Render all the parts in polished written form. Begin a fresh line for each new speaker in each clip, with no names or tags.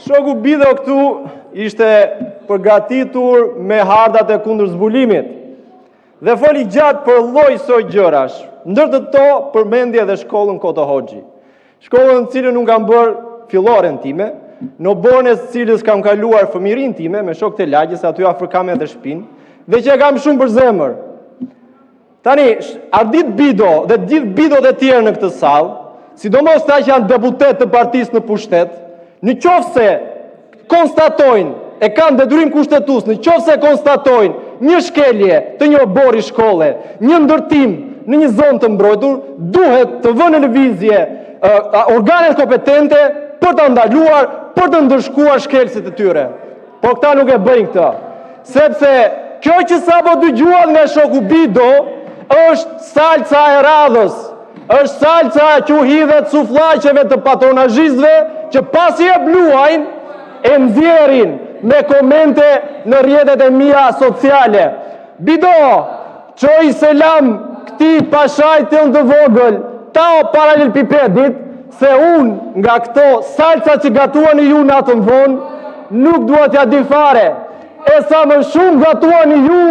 Shoku Bido këtu ishte përgatitur me hardat e kundër zbulimit dhe foli gjatë për lloj soj gjërash, ndër të to përmendje dhe shkollën Koto Hoxhi. Shkollën në cilën unë kam bërë filloren time, në borën e cilës kam kaluar fëmirin time me shokët e lagjës, aty afër kam edhe shtëpinë, dhe që kam shumë për zemër. Tani, Ardit Bido dhe gjithë Bidot e tjerë në këtë sallë, sidomos ta që janë deputet të partisë në pushtet, në qoftë se konstatojnë, e kanë detyrim kushtetues, në qoftë se konstatojnë një shkelje të një obori shkolle, një ndërtim në një zonë të mbrojtur, duhet të vënë në lëvizje organet kompetente për të ndaluar, për të ndërshkuar shkelësit e tyre. Por këta nuk e bëjnë këtë, sepse kjo që sapo dëgjuat nga shoku Bido është salca e radhës, është salca që u hidhet sufllaqeve të patronazhistëve që pasi e bluajnë e nxjerrin me komente në rrjetet e mia sociale. Bido, çoj selam këtij pashajt të vogël, tao paralel pipedit, se unë nga këto salca që gatuani ju natën vonë, nuk dua t'ja di fare. E sa më shumë gatuani ju,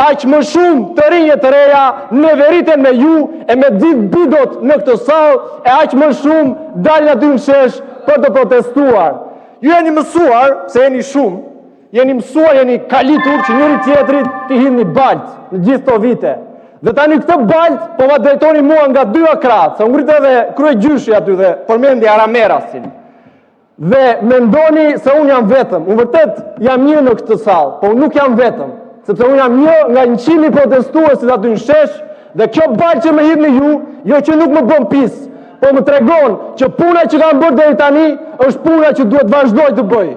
aq më shumë të rinjët të reja në veriten me ju e me gjithë Bidot në këtë sallë, e aq më shumë dalin aty në shesh për të protestuar. Ju jeni mësuar, se jeni shumë, jeni mësuar, jeni kalitur që njëri tjetrit t'i hidhni balt në gjithë to vite. Dhe tani këtë balt po ma drejtoni mua nga dy akrat, se ngrit edhe krye gjyshi aty dhe përmendi Aramerasin. Dhe mendoni se unë jam vetëm, unë vërtet jam një në këtë sallë, po unë nuk jam vetëm, sepse unë jam një nga 100 protestuesit aty në shesh, dhe kjo balt që më hidhni ju, jo që nuk më bën pis, po më tregon që puna që kam bërë deri tani është puna që duhet vazhdoj të bëj.